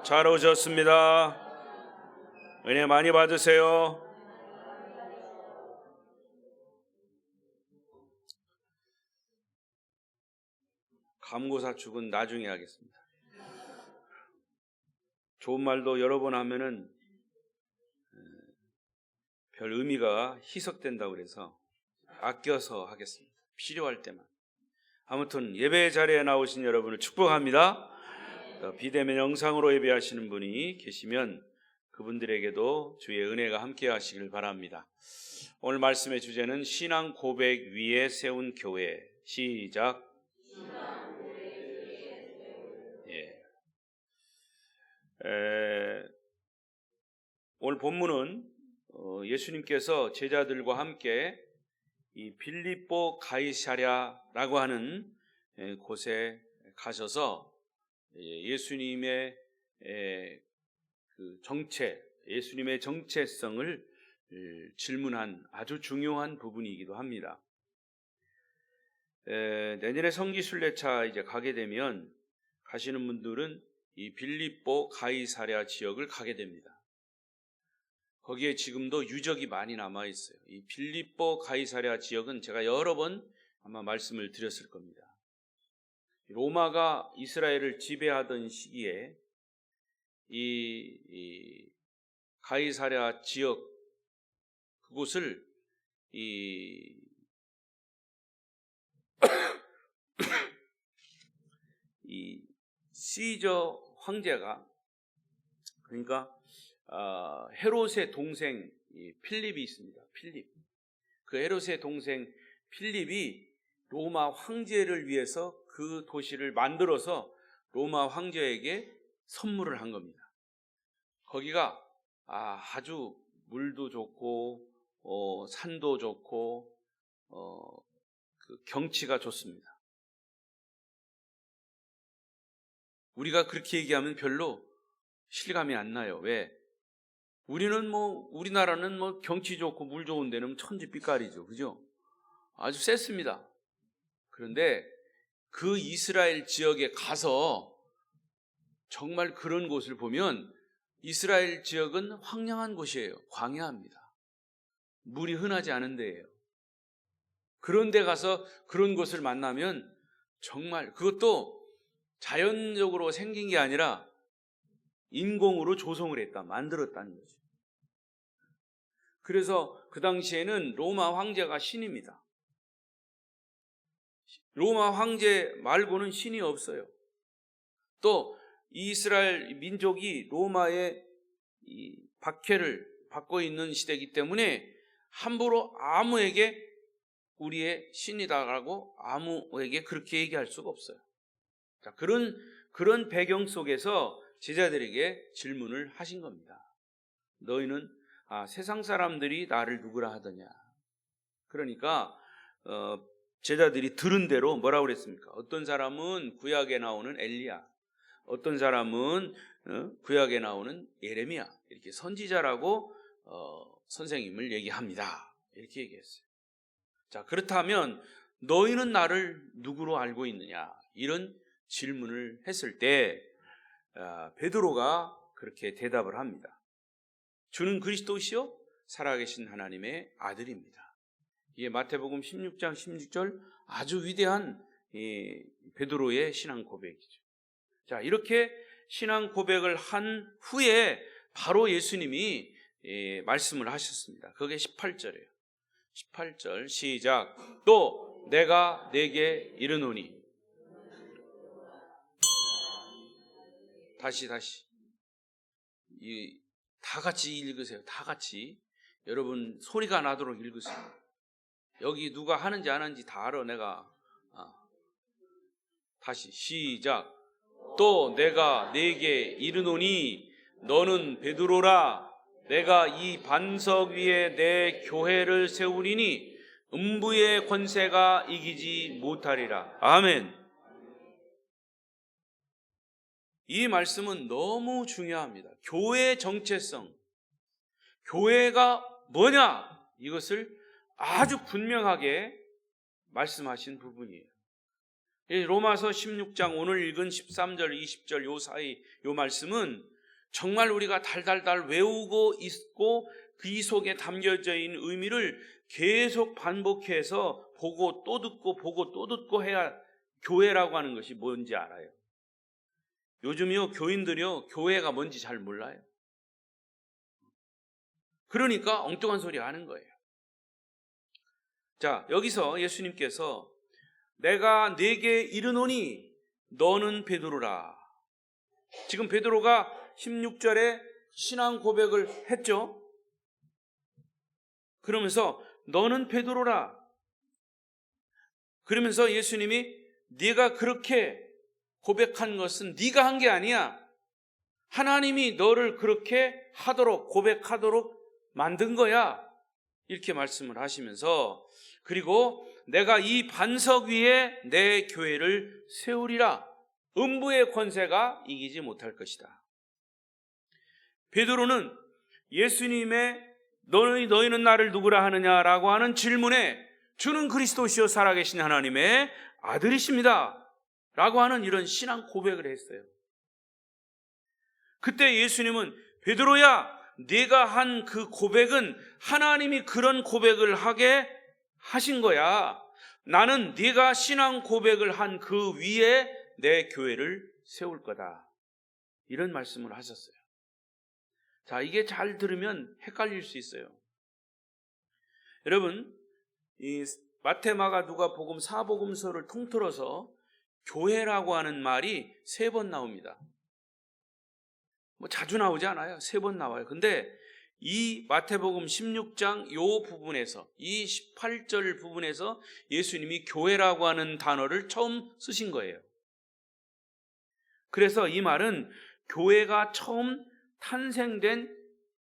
잘 오셨습니다. 은혜 많이 받으세요. 감고사축은 나중에 하겠습니다. 좋은 말도 여러 번 하면은 별 의미가 희석된다고 그래서 아껴서 하겠습니다. 필요할 때만. 아무튼 예배 자리에 나오신 여러분을 축복합니다. 비대면 영상으로 예배하시는 분이 계시면 그분들에게도 주의 은혜가 함께 하시길 바랍니다. 오늘 말씀의 주제는 신앙 고백 위에 세운 교회. 시작. 오늘 본문은 예수님께서 제자들과 함께 이 빌립보 가이사랴라고 하는 곳에 가셔서 예수님의 그 정체, 예수님의 정체성을 질문한 아주 중요한 부분이기도 합니다. 내년에 성지순례차 이제 가게 되면 가시는 분들은 이 빌립보 가이사랴 지역을 가게 됩니다. 거기에 지금도 유적이 많이 남아 있어요. 이 빌립보 가이사랴 지역은 제가 여러 번 아마 말씀을 드렸을 겁니다. 로마가 이스라엘을 지배하던 시기에 이 가이사랴 지역 그곳을 이 시저 황제가, 그러니까 헤롯의 동생 필립이 있습니다. 필립. 그 헤롯의 동생 필립이 로마 황제를 위해서 그 도시를 만들어서 로마 황제에게 선물을 한 겁니다. 거기가 아주 물도 좋고 산도 좋고 그 경치가 좋습니다. 우리가 그렇게 얘기하면 별로 실감이 안 나요. 왜? 우리나라는 경치 좋고 물 좋은 데는 천지빛깔이죠. 그죠? 아주 셌습니다. 그런데 그 이스라엘 지역에 가서 정말 그런 곳을 보면 이스라엘 지역은 황량한 곳이에요. 광야입니다. 물이 흔하지 않은 데예요. 그런 데 가서 그런 곳을 만나면 정말 그것도 자연적으로 생긴 게 아니라 인공으로 조성을 했다, 만들었다는 거죠. 그래서 그 당시에는 로마 황제가 신입니다. 로마 황제 말고는 신이 없어요. 또 이스라엘 민족이 로마의 이 박해를 받고 있는 시대이기 때문에 함부로 아무에게 우리의 신이다라고 아무에게 그렇게 얘기할 수가 없어요. 자, 그런 배경 속에서 제자들에게 질문을 하신 겁니다. 너희는 세상 사람들이 나를 누구라 하더냐. 그러니까 제자들이 들은 대로 뭐라고 그랬습니까? 어떤 사람은 구약에 나오는 엘리야, 어떤 사람은 구약에 나오는 예레미야, 이렇게 선지자라고 선생님을 얘기합니다. 이렇게 얘기했어요. 자, 그렇다면 너희는 나를 누구로 알고 있느냐? 이런 질문을 했을 때 베드로가 그렇게 대답을 합니다. 주는 그리스도시요 살아계신 하나님의 아들입니다. 이게 마태복음 16장 16절 아주 위대한 베드로의 신앙 고백이죠. 자, 이렇게 신앙 고백을 한 후에 바로 예수님이 말씀을 하셨습니다. 그게 18절이에요. 18절 시작. 또 내가 내게 이르노니. 다시 다 같이 읽으세요. 다 같이. 여러분 소리가 나도록 읽으세요. 여기 누가 하는지 안 하는지 다 알아. 내가 다시 시작. 또 내가 네게 이르노니 너는 베드로라. 내가 이 반석 위에 내 교회를 세우리니 음부의 권세가 이기지 못하리라. 아멘. 이 말씀은 너무 중요합니다. 교회의 정체성, 교회가 뭐냐, 이것을 아주 분명하게 말씀하신 부분이에요. 이 로마서 16장 오늘 읽은 13절, 20절 요 사이 요 말씀은 정말 우리가 달달달 외우고 있고 그 속에 담겨져 있는 의미를 계속 반복해서 보고 또 듣고 보고 또 듣고 해야 교회라고 하는 것이 뭔지 알아요. 요즘요 교인들이요 교회가 뭔지 잘 몰라요. 그러니까 엉뚱한 소리 하는 거예요. 자, 여기서 예수님께서 내가 네게 이르노니 너는 베드로라. 지금 베드로가 16절에 신앙 고백을 했죠. 그러면서 너는 베드로라. 그러면서 예수님이 네가 그렇게 고백한 것은 네가 한 게 아니야. 하나님이 너를 그렇게 하도록 고백하도록 만든 거야. 이렇게 말씀을 하시면서 그리고 내가 이 반석 위에 내 교회를 세우리라. 음부의 권세가 이기지 못할 것이다. 베드로는 예수님의 너희는 나를 누구라 하느냐라고 하는 질문에 주는 그리스도시요 살아계신 하나님의 아들이십니다 라고 하는 이런 신앙 고백을 했어요. 그때 예수님은 베드로야 네가 한 그 고백은 하나님이 그런 고백을 하게 하신 거야. 나는 네가 신앙 고백을 한 그 위에 내 교회를 세울 거다. 이런 말씀을 하셨어요. 자, 이게 잘 들으면 헷갈릴 수 있어요. 여러분, 이 마태, 마가, 누가 복음, 사복음서를 통틀어서 교회라고 하는 말이 3번 나옵니다. 뭐 자주 나오지 않아요. 3번 나와요. 근데 이 마태복음 16장 요 부분에서 이 18절 부분에서 예수님이 교회라고 하는 단어를 처음 쓰신 거예요. 그래서 이 말은 교회가 처음 탄생된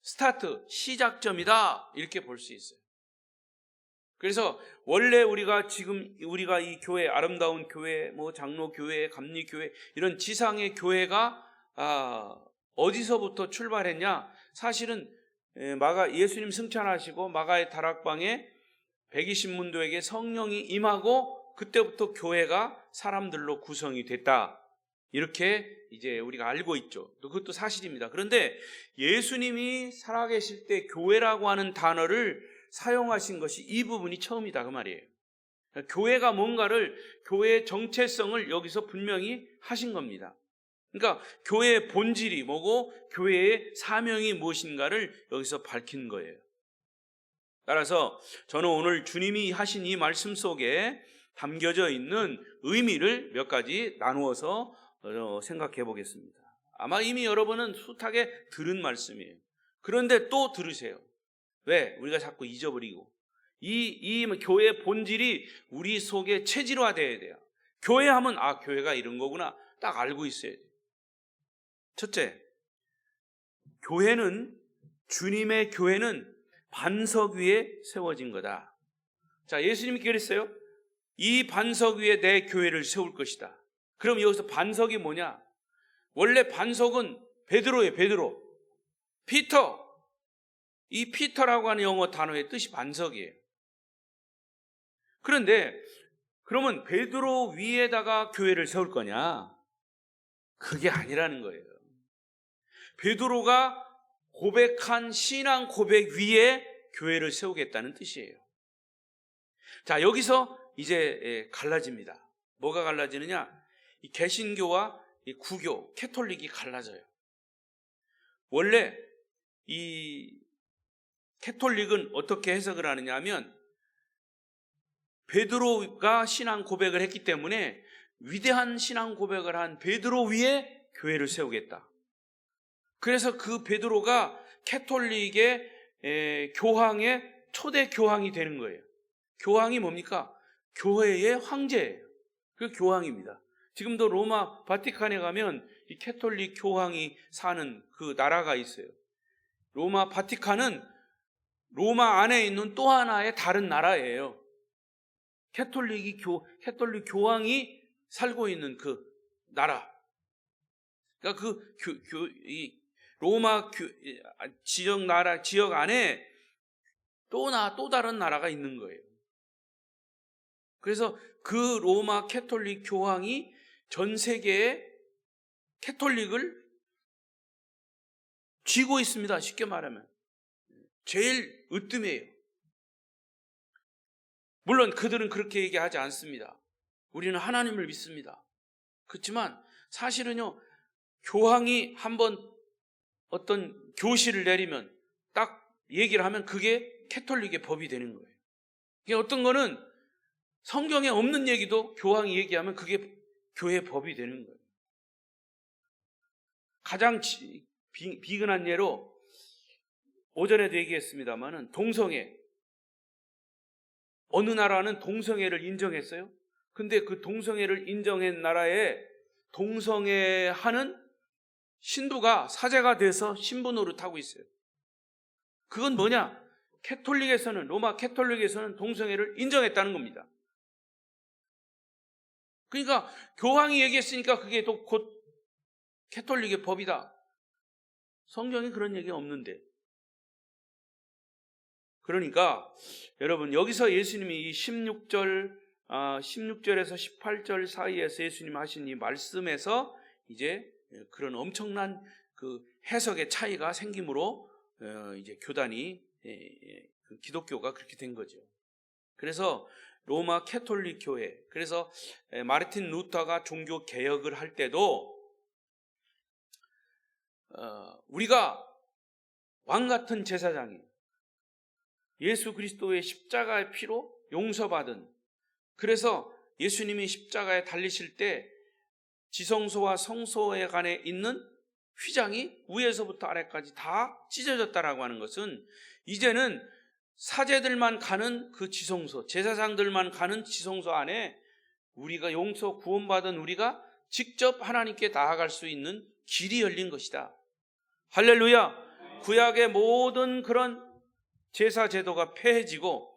스타트, 시작점이다 이렇게 볼 수 있어요. 그래서 원래 우리가 이 교회, 아름다운 교회, 뭐 장로교회, 감리교회 이런 지상의 교회가 어디서부터 출발했냐? 사실은 예수님 승천하시고 마가의 다락방에 120문도에게 성령이 임하고 그때부터 교회가 사람들로 구성이 됐다. 이렇게 이제 우리가 알고 있죠. 또 그것도 사실입니다. 그런데 예수님이 살아계실 때 교회라고 하는 단어를 사용하신 것이 이 부분이 처음이다 그 말이에요. 교회가 뭔가를, 교회의 정체성을 여기서 분명히 하신 겁니다. 그러니까 교회의 본질이 뭐고 교회의 사명이 무엇인가를 여기서 밝힌 거예요. 따라서 저는 오늘 주님이 하신 이 말씀 속에 담겨져 있는 의미를 몇 가지 나누어서 생각해 보겠습니다. 아마 이미 여러분은 숱하게 들은 말씀이에요. 그런데 또 들으세요. 왜? 우리가 자꾸 잊어버리고 이 교회의 본질이 우리 속에 체질화되어야 돼요. 교회 하면 교회가 이런 거구나 딱 알고 있어야 돼요. 첫째, 주님의 교회는 반석 위에 세워진 거다. 자, 예수님이 그랬어요. 이 반석 위에 내 교회를 세울 것이다. 그럼 여기서 반석이 뭐냐? 원래 반석은 베드로예요. 베드로. 피터. 이 피터라고 하는 영어 단어의 뜻이 반석이에요. 그런데 그러면 베드로 위에다가 교회를 세울 거냐? 그게 아니라는 거예요. 베드로가 고백한 신앙 고백 위에 교회를 세우겠다는 뜻이에요. 자, 여기서 이제 갈라집니다. 뭐가 갈라지느냐? 이 개신교와 이 구교, 캐톨릭이 갈라져요. 원래 이 캐톨릭은 어떻게 해석을 하느냐 하면 베드로가 신앙 고백을 했기 때문에 위대한 신앙 고백을 한 베드로 위에 교회를 세우겠다. 그래서 그 베드로가 캐톨릭의 교황의 초대 교황이 되는 거예요. 교황이 뭡니까? 교회의 황제예요. 그 교황입니다. 지금도 로마 바티칸에 가면 이 캐톨릭 교황이 사는 그 나라가 있어요. 로마 바티칸은 로마 안에 있는 또 하나의 다른 나라예요. 캐톨릭 교황이 살고 있는 그 나라. 그러니까 이 로마 지역 안에 또 다른 나라가 있는 거예요. 그래서 그 로마 캐톨릭 교황이 전 세계의 캐톨릭을 쥐고 있습니다. 쉽게 말하면. 제일 으뜸이에요. 물론 그들은 그렇게 얘기하지 않습니다. 우리는 하나님을 믿습니다. 그렇지만 사실은요, 교황이 한번 어떤 교시를 내리면 딱 얘기를 하면 그게 캐톨릭의 법이 되는 거예요. 이게 어떤 거는 성경에 없는 얘기도 교황이 얘기하면 그게 교회 법이 되는 거예요. 가장 비근한 예로 오전에도 얘기했습니다마는 동성애. 어느 나라는 동성애를 인정했어요. 근데 그 동성애를 인정한 나라에 동성애하는 신부가 사제가 돼서 신부 노릇하고 있어요. 그건 뭐냐? 캐톨릭에서는, 로마 캐톨릭에서는 동성애를 인정했다는 겁니다. 그러니까 교황이 얘기했으니까 그게 또 곧 캐톨릭의 법이다. 성경에 그런 얘기 없는데. 그러니까 여러분, 여기서 예수님이 이 16절에서 18절 사이에서 예수님 하신 이 말씀에서 이제 그런 엄청난 그 해석의 차이가 생김으로 이제 교단이, 기독교가 그렇게 된 거죠. 그래서 로마 캐톨릭 교회, 그래서 마르틴 루터가 종교 개혁을 할 때도 우리가 왕 같은 제사장이 예수 그리스도의 십자가의 피로 용서받은, 그래서 예수님이 십자가에 달리실 때 지성소와 성소에 간에 있는 휘장이 위에서부터 아래까지 다 찢어졌다라고 하는 것은 이제는 사제들만 가는 그 지성소, 제사장들만 가는 지성소 안에 우리가 용서 구원받은 우리가 직접 하나님께 나아갈 수 있는 길이 열린 것이다. 할렐루야. 구약의 모든 그런 제사 제도가 폐해지고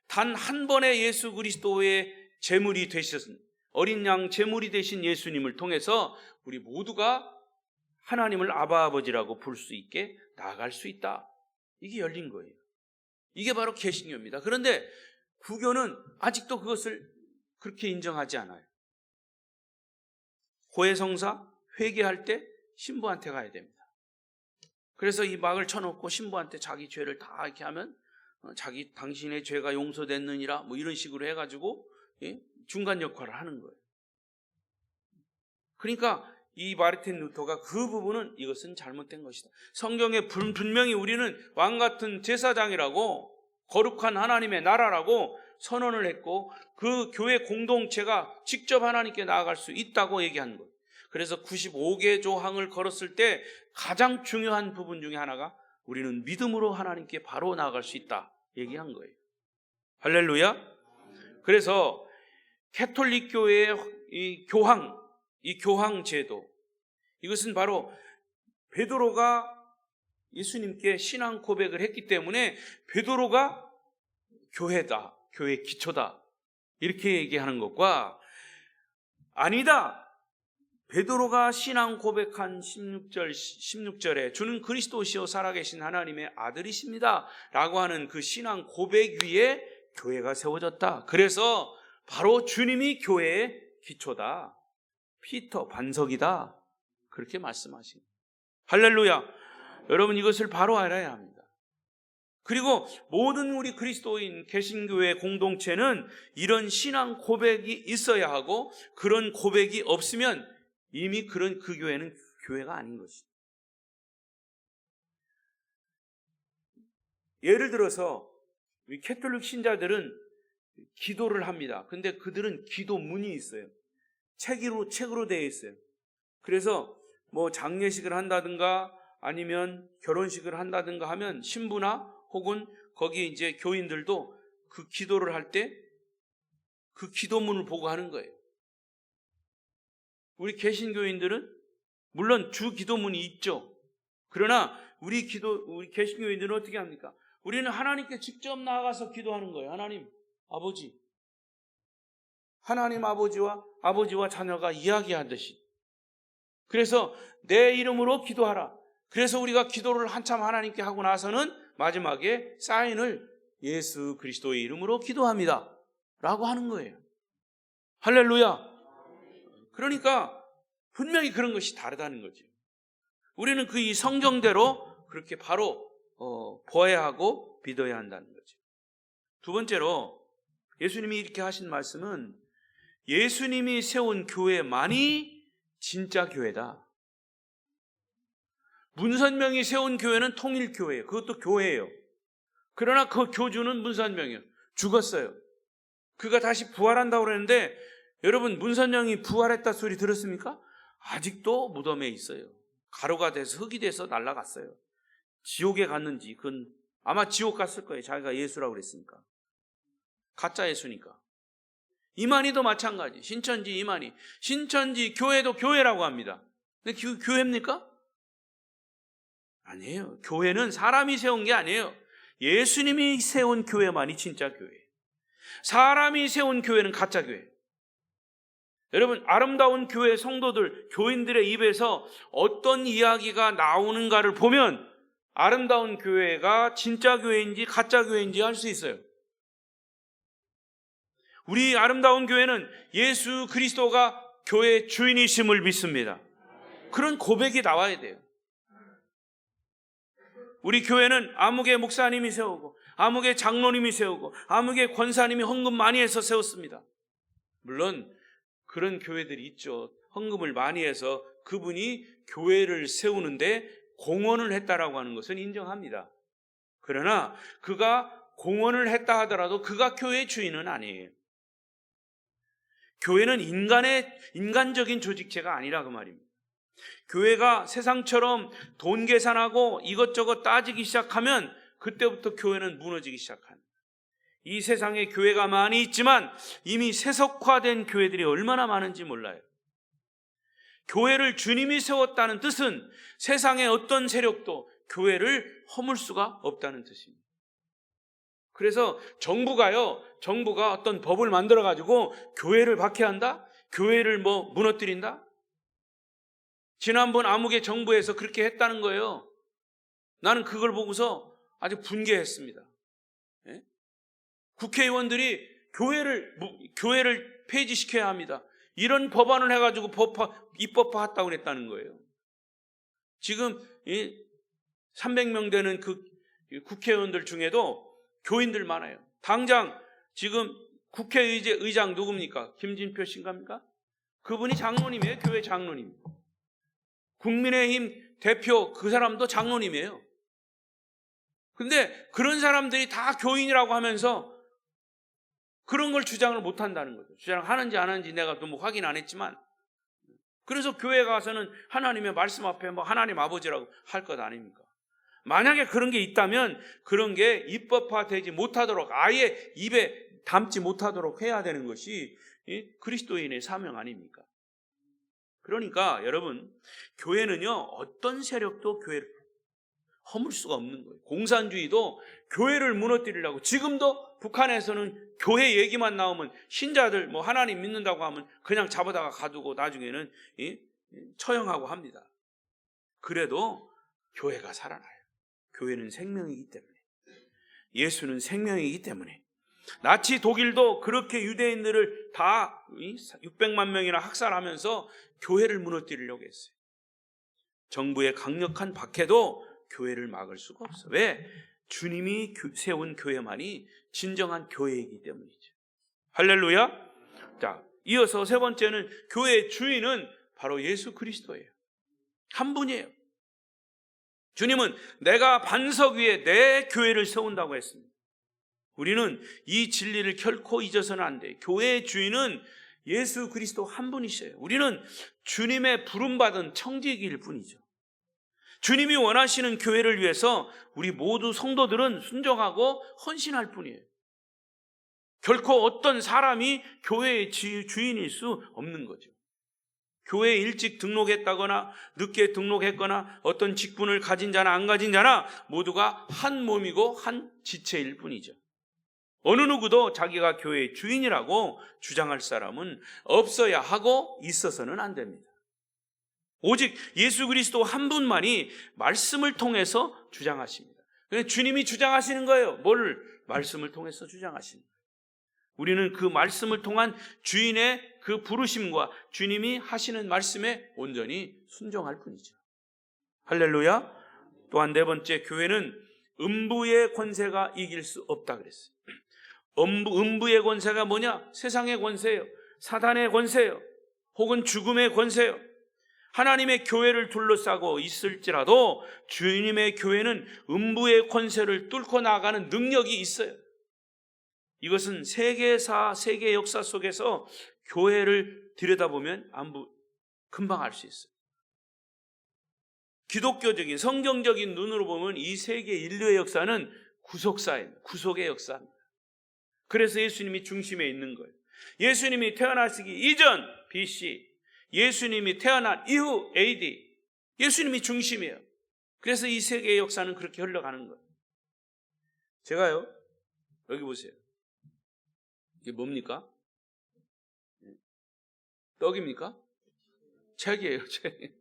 단 한 번의 예수 그리스도의 제물이 되신, 어린 양 제물이 되신 예수님을 통해서 우리 모두가 하나님을 아바 아버지라고 부를 수 있게 나아갈 수 있다. 이게 열린 거예요. 이게 바로 개신교입니다. 그런데 구교는 아직도 그것을 그렇게 인정하지 않아요. 고해성사 회개할 때 신부한테 가야 됩니다. 그래서 이 막을 쳐놓고 신부한테 자기 죄를 다 이렇게 하면 당신의 죄가 용서됐느니라 뭐 이런 식으로 해가지고 중간 역할을 하는 거예요. 그러니까 이 마르틴 루터가 그 부분은 이것은 잘못된 것이다. 성경에 분명히 우리는 왕 같은 제사장이라고, 거룩한 하나님의 나라라고 선언을 했고 그 교회 공동체가 직접 하나님께 나아갈 수 있다고 얘기한 거예요. 그래서 95개 조항을 걸었을 때 가장 중요한 부분 중에 하나가 우리는 믿음으로 하나님께 바로 나아갈 수 있다 얘기한 거예요. 할렐루야. 그래서 캐톨릭 교회의 이 교황 제도, 이것은 바로 베드로가 예수님께 신앙 고백을 했기 때문에 베드로가 교회다, 교회의 기초다 이렇게 얘기하는 것과, 아니다, 베드로가 신앙 고백한 16절에 주는 그리스도시요 살아계신 하나님의 아들이십니다 라고 하는 그 신앙 고백 위에 교회가 세워졌다. 그래서 바로 주님이 교회의 기초다, 피터 반석이다, 그렇게 말씀하십니다. 할렐루야. 여러분, 이것을 바로 알아야 합니다. 그리고 모든 우리 그리스도인 개신교회 공동체는 이런 신앙 고백이 있어야 하고, 그런 고백이 없으면 이미 그 교회는 교회가 아닌 것이죠. 예를 들어서 우리 캐톨릭 신자들은 기도를 합니다. 근데 그들은 기도문이 있어요. 책으로 되어 있어요. 그래서 뭐 장례식을 한다든가 아니면 결혼식을 한다든가 하면 신부나 혹은 거기 이제 교인들도 그 기도를 할 때 그 기도문을 보고 하는 거예요. 우리 개신교인들은 물론 주 기도문이 있죠. 그러나 우리 개신교인들은 어떻게 합니까? 우리는 하나님께 직접 나아가서 기도하는 거예요. 하나님 아버지, 하나님 아버지와 자녀가 이야기하듯이. 그래서 내 이름으로 기도하라. 그래서 우리가 기도를 한참 하나님께 하고 나서는 마지막에 사인을 예수 그리스도의 이름으로 기도합니다 라고 하는 거예요. 할렐루야. 그러니까 분명히 그런 것이 다르다는 거죠. 우리는 그 이 성경대로 그렇게 바로 보아야 하고 믿어야 한다는 거죠. 두 번째로 예수님이 이렇게 하신 말씀은 예수님이 세운 교회만이 진짜 교회다. 문선명이 세운 교회는 통일교회예요. 그것도 교회예요. 그러나 그 교주는 문선명이에요. 죽었어요. 그가 다시 부활한다고 그랬는데 여러분 문선명이 부활했다 소리 들었습니까? 아직도 무덤에 있어요. 가루가 돼서 흙이 돼서 날아갔어요. 지옥에 갔는지 그건 아마 지옥 갔을 거예요. 자기가 예수라고 그랬으니까. 가짜 예수니까. 이만희도 마찬가지. 신천지 이만희. 신천지 교회도 교회라고 합니다. 근데 교회입니까? 아니에요. 교회는 사람이 세운 게 아니에요. 예수님이 세운 교회만이 진짜 교회예요. 사람이 세운 교회는 가짜 교회예요. 여러분 아름다운 교회 성도들, 교인들의 입에서 어떤 이야기가 나오는가를 보면 아름다운 교회가 진짜 교회인지 가짜 교회인지 알 수 있어요. 우리 아름다운 교회는 예수 그리스도가 교회의 주인이심을 믿습니다. 그런 고백이 나와야 돼요. 우리 교회는 아무개 목사님이 세우고 아무개 장로님이 세우고 아무개 권사님이 헌금 많이 해서 세웠습니다. 물론 그런 교회들이 있죠. 헌금을 많이 해서 그분이 교회를 세우는데 공헌을 했다라고 하는 것은 인정합니다. 그러나 그가 공헌을 했다 하더라도 그가 교회의 주인은 아니에요. 교회는 인간적인 조직체가 아니라 그 말입니다. 교회가 세상처럼 돈 계산하고 이것저것 따지기 시작하면 그때부터 교회는 무너지기 시작합니다. 이 세상에 교회가 많이 있지만 이미 세속화된 교회들이 얼마나 많은지 몰라요. 교회를 주님이 세웠다는 뜻은 세상의 어떤 세력도 교회를 허물 수가 없다는 뜻입니다. 그래서 정부가 어떤 법을 만들어가지고 교회를 박해한다? 교회를 무너뜨린다? 지난번 아무개 정부에서 그렇게 했다는 거예요. 나는 그걸 보고서 아주 분개했습니다. 예? 국회의원들이 교회를 폐지시켜야 합니다. 이런 법안을 해가지고 입법화했다고 그랬다는 거예요. 지금 300명 되는 그 국회의원들 중에도 교인들 많아요. 당장 지금 국회의장 누굽니까? 김진표 씨인갑니까? 그분이 장로님이에요. 교회 장로님. 국민의힘 대표 그 사람도 장로님이에요. 근데 그런 사람들이 다 교인이라고 하면서 그런 걸 주장을 못 한다는 거죠. 주장하는지 안 하는지 내가 너무 확인 안 했지만 그래서 교회 가서는 하나님의 말씀 앞에 하나님 아버지라고 할 것 아닙니까? 만약에 그런 게 있다면 그런 게 입법화되지 못하도록 아예 입에 담지 못하도록 해야 되는 것이 그리스도인의 사명 아닙니까? 그러니까 여러분 교회는요 어떤 세력도 교회를 허물 수가 없는 거예요. 공산주의도 교회를 무너뜨리려고 지금도 북한에서는 교회 얘기만 나오면 신자들 하나님 믿는다고 하면 그냥 잡아다가 가두고 나중에는 처형하고 합니다. 그래도 교회가 살아나요. 교회는 생명이기 때문에, 예수는 생명이기 때문에. 나치 독일도 그렇게 유대인들을 다 600만 명이나 학살하면서 교회를 무너뜨리려고 했어요. 정부의 강력한 박해도 교회를 막을 수가 없어요. 왜? 주님이 세운 교회만이 진정한 교회이기 때문이죠. 할렐루야. 자, 이어서 세 번째는 교회의 주인은 바로 예수 그리스도예요. 한 분이에요. 주님은 내가 반석 위에 내 교회를 세운다고 했습니다. 우리는 이 진리를 결코 잊어서는 안 돼요. 교회의 주인은 예수 그리스도 한 분이셔요. 우리는 주님의 부름받은 청지기일 뿐이죠. 주님이 원하시는 교회를 위해서 우리 모두 성도들은 순종하고 헌신할 뿐이에요. 결코 어떤 사람이 교회의 주인일 수 없는 거죠. 교회에 일찍 등록했다거나 늦게 등록했거나 어떤 직분을 가진 자나 안 가진 자나 모두가 한 몸이고 한 지체일 뿐이죠. 어느 누구도 자기가 교회의 주인이라고 주장할 사람은 없어야 하고 있어서는 안 됩니다. 오직 예수 그리스도 한 분만이 말씀을 통해서 주장하십니다. 주님이 주장하시는 거예요. 뭘 말씀을 통해서 주장하시는 거예요. 우리는 그 말씀을 통한 주인의 그 부르심과 주님이 하시는 말씀에 온전히 순종할 뿐이죠. 할렐루야. 또한 네 번째, 교회는 음부의 권세가 이길 수 없다 그랬어요. 음부의 권세가 뭐냐? 세상의 권세예요. 사단의 권세예요. 혹은 죽음의 권세예요. 하나님의 교회를 둘러싸고 있을지라도 주님의 교회는 음부의 권세를 뚫고 나가는 능력이 있어요. 이것은 세계사, 세계 역사 속에서 교회를 들여다보면 금방 알 수 있어요. 기독교적인 성경적인 눈으로 보면 이 세계 인류의 역사는 구속사입니다. 구속의 역사입니다. 그래서 예수님이 중심에 있는 거예요. 예수님이 태어나시기 이전 BC, 예수님이 태어난 이후 AD, 예수님이 중심이에요. 그래서 이 세계의 역사는 그렇게 흘러가는 거예요. 제가요, 여기 보세요. 이게 뭡니까? 떡입니까? 책이에요, 책.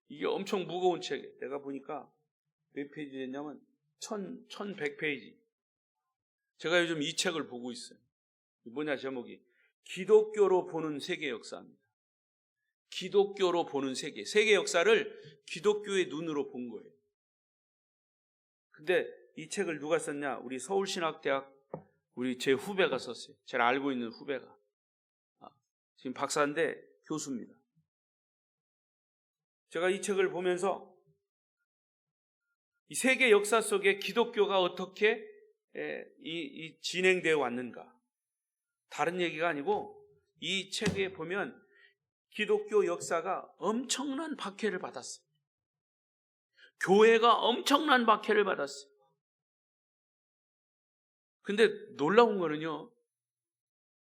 이게 엄청 무거운 책이에요. 내가 보니까 몇 페이지 됐냐면 1100페이지. 제가 요즘 이 책을 보고 있어요. 뭐냐, 제목이 기독교로 보는 세계 역사입니다. 기독교로 보는 세계. 세계 역사를 기독교의 눈으로 본 거예요. 근데 이 책을 누가 썼냐? 우리 서울신학대학 제 후배가 썼어요. 제가 알고 있는 후배가. 지금 박사인데 교수입니다. 제가 이 책을 보면서 이 세계 역사 속에 기독교가 어떻게 진행되어 왔는가. 다른 얘기가 아니고 이 책에 보면 기독교 역사가 엄청난 박해를 받았어요. 교회가 엄청난 박해를 받았어요. 근데 놀라운 거는요,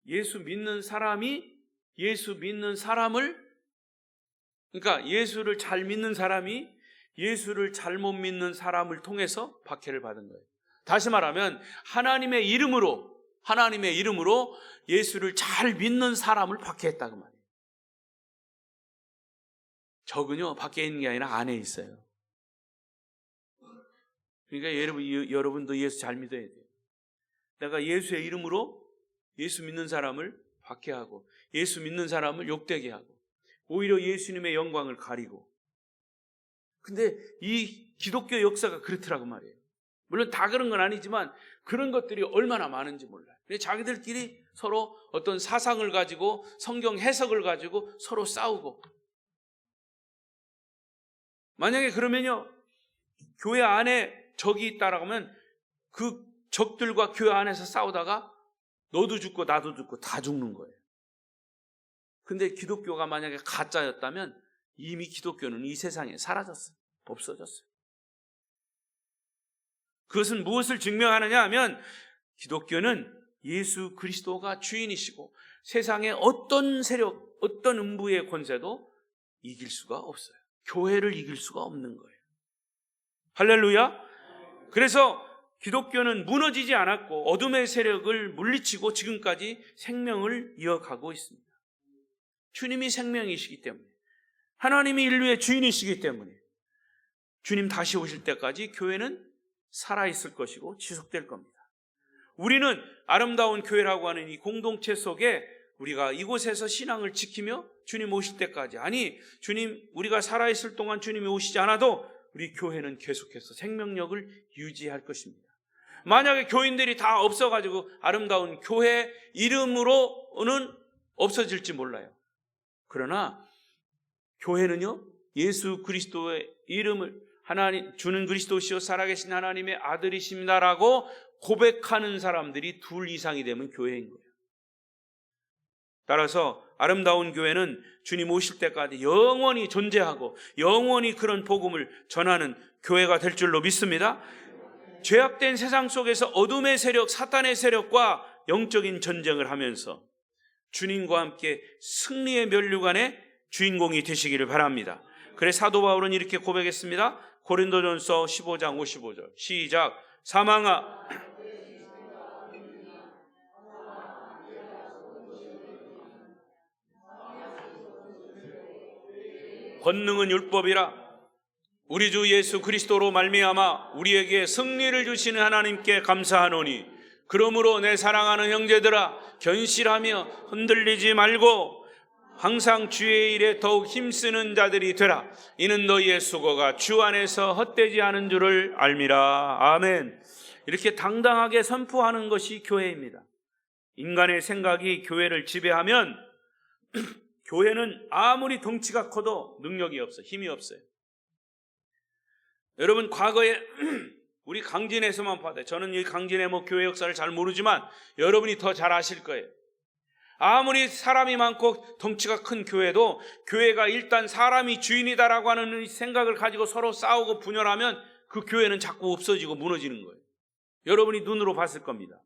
예수 믿는 사람을, 그러니까 예수를 잘 믿는 사람이 예수를 잘못 믿는 사람을 통해서 박해를 받은 거예요. 다시 말하면 하나님의 이름으로 예수를 잘 믿는 사람을 박해했다 그 말이에요. 적은요, 밖에 있는 게 아니라 안에 있어요. 그러니까 여러분도 예수 잘 믿어야 돼요. 내가 예수의 이름으로 예수 믿는 사람을 박해하고 예수 믿는 사람을 욕되게 하고 오히려 예수님의 영광을 가리고. 근데 이 기독교 역사가 그렇더라고 말이에요. 물론 다 그런 건 아니지만 그런 것들이 얼마나 많은지 몰라요. 자기들끼리 서로 어떤 사상을 가지고 성경 해석을 가지고 서로 싸우고. 만약에 그러면요, 교회 안에 적이 있다라고 하면 그 적들과 교회 안에서 싸우다가 너도 죽고 나도 죽고 다 죽는 거예요. 근데 기독교가 만약에 가짜였다면 이미 기독교는 이 세상에 사라졌어요. 없어졌어요. 그것은 무엇을 증명하느냐 하면 기독교는 예수 그리스도가 주인이시고 세상의 어떤 세력, 어떤 음부의 권세도 이길 수가 없어요. 교회를 이길 수가 없는 거예요. 할렐루야. 그래서 기독교는 무너지지 않았고 어둠의 세력을 물리치고 지금까지 생명을 이어가고 있습니다. 주님이 생명이시기 때문에, 하나님이 인류의 주인이시기 때문에 주님 다시 오실 때까지 교회는 살아있을 것이고 지속될 겁니다. 우리는 아름다운 교회라고 하는 이 공동체 속에 우리가 이곳에서 신앙을 지키며 주님 오실 때까지, 아니 주님 우리가 살아있을 동안 주님이 오시지 않아도 우리 교회는 계속해서 생명력을 유지할 것입니다. 만약에 교인들이 다 없어가지고 아름다운 교회 이름으로는 없어질지 몰라요. 그러나 교회는요, 예수 그리스도의 이름을 주는 그리스도시요 살아계신 하나님의 아들이십니다라고 고백하는 사람들이 2 이상이 되면 교회인 거예요. 따라서 아름다운 교회는 주님 오실 때까지 영원히 존재하고 영원히 그런 복음을 전하는 교회가 될 줄로 믿습니다. 죄악된 세상 속에서 어둠의 세력, 사탄의 세력과 영적인 전쟁을 하면서 주님과 함께 승리의 면류관의 주인공이 되시기를 바랍니다. 그래서 사도 바울은 이렇게 고백했습니다. 고린도전서 15장 55절 시작. 사망아 권능은 율법이라 우리 주 예수 그리스도로 말미암아 우리에게 승리를 주시는 하나님께 감사하노니 그러므로 내 사랑하는 형제들아, 견실하며 흔들리지 말고 항상 주의 일에 더욱 힘쓰는 자들이 되라. 이는 너희의 수고가 주 안에서 헛되지 않은 줄을 알미라. 아멘. 이렇게 당당하게 선포하는 것이 교회입니다. 인간의 생각이 교회를 지배하면 교회는 아무리 덩치가 커도 능력이 없어, 힘이 없어요. 여러분, 과거에 우리 강진에서만 봐도, 저는 이 강진의 교회 역사를 잘 모르지만 여러분이 더 잘 아실 거예요. 아무리 사람이 많고 덩치가 큰 교회도, 교회가 일단 사람이 주인이다라고 하는 생각을 가지고 서로 싸우고 분열하면 그 교회는 자꾸 없어지고 무너지는 거예요. 여러분이 눈으로 봤을 겁니다.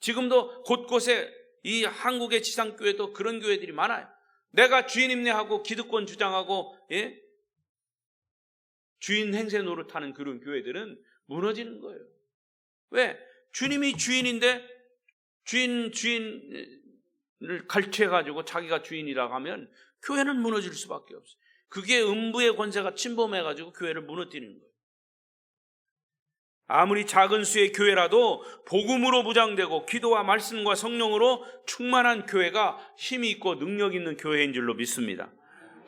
지금도 곳곳에 이 한국의 지상교회도 그런 교회들이 많아요. 내가 주인임네 하고 기득권 주장하고, 주인 행세 노릇하는 그런 교회들은 무너지는 거예요. 왜? 주님이 주인인데 주인을 갈취해가지고 자기가 주인이라고 하면 교회는 무너질 수밖에 없어요. 그게 음부의 권세가 침범해가지고 교회를 무너뜨리는 거예요. 아무리 작은 수의 교회라도 복음으로 무장되고 기도와 말씀과 성령으로 충만한 교회가 힘이 있고 능력 있는 교회인 줄로 믿습니다.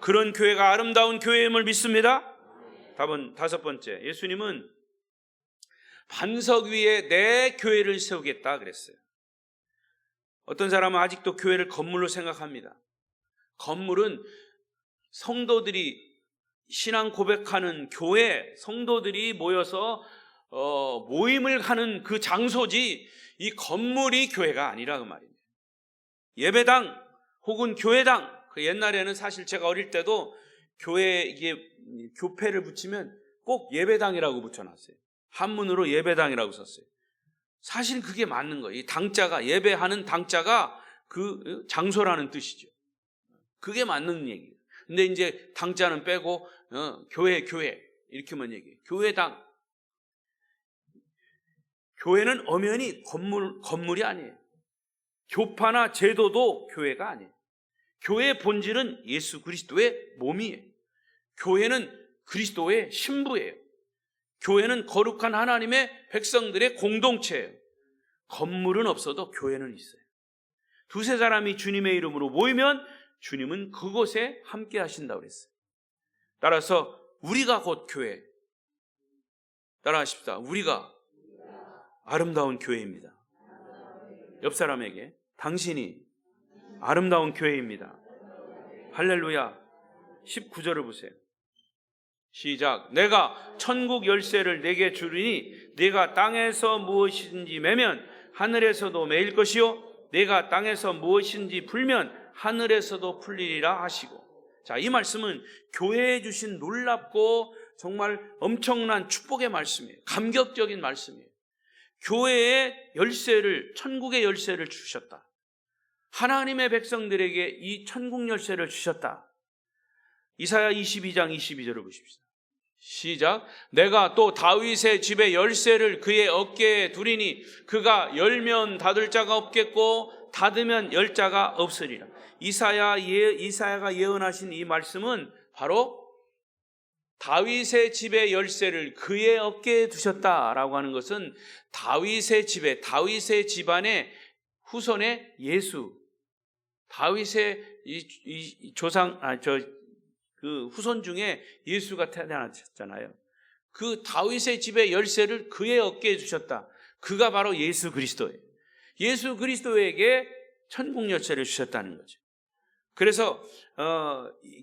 그런 교회가 아름다운 교회임을 믿습니다. 답은 다섯 번째, 예수님은 반석 위에 내 교회를 세우겠다 그랬어요. 어떤 사람은 아직도 교회를 건물로 생각합니다. 건물은 성도들이 신앙 고백하는 교회, 성도들이 모여서 모임을 하는 그 장소지, 이 건물이 교회가 아니라 그 말입니다. 예배당 혹은 교회당, 그 옛날에는 사실 제가 어릴 때도 교회에 이게 교패를 붙이면 꼭 예배당이라고 붙여놨어요. 한문으로 예배당이라고 썼어요. 사실 그게 맞는 거예요. 이 당자가, 예배하는 당자가 그 장소라는 뜻이죠. 그게 맞는 얘기예요. 근데 이제 당자는 빼고 교회 이렇게만 얘기해요. 교회당. 교회는 엄연히 건물이 아니에요. 교파나 제도도 교회가 아니에요. 교회의 본질은 예수 그리스도의 몸이에요. 교회는 그리스도의 신부예요. 교회는 거룩한 하나님의 백성들의 공동체예요. 건물은 없어도 교회는 있어요. 두세 사람이 주님의 이름으로 모이면 주님은 그곳에 함께 하신다고 그랬어요. 따라서 우리가 곧 교회. 따라하십시다. 우리가 아름다운 교회입니다. 옆 사람에게 당신이 아름다운 교회입니다. 할렐루야. 19절을 보세요. 시작. 내가 천국 열쇠를 내게 주리니 네가 땅에서 무엇이든지 매면 하늘에서도 매일 것이요 네가 땅에서 무엇이든지 풀면 하늘에서도 풀리리라 하시고. 자, 이 말씀은 교회에 주신 놀랍고 정말 엄청난 축복의 말씀이에요. 감격적인 말씀이에요. 교회의 열쇠를, 천국의 열쇠를 주셨다. 하나님의 백성들에게 이 천국 열쇠를 주셨다. 이사야 22장 22절을 보십시다. 시작. 내가 또 다윗의 집의 열쇠를 그의 어깨에 두리니 그가 열면 닫을 자가 없겠고 닫으면 열 자가 없으리라. 이사야가 예언하신 이 말씀은 바로 다윗의 집의 열쇠를 그의 어깨에 두셨다라고 하는 것은 다윗의 집에, 다윗의 집안의 후손의 예수, 다윗의 그 후손 중에 예수가 태어나셨잖아요. 그 다윗의 집의 열쇠를 그의 어깨에 주셨다. 그가 바로 예수 그리스도예요. 예수 그리스도에게 천국 열쇠를 주셨다는 거죠. 그래서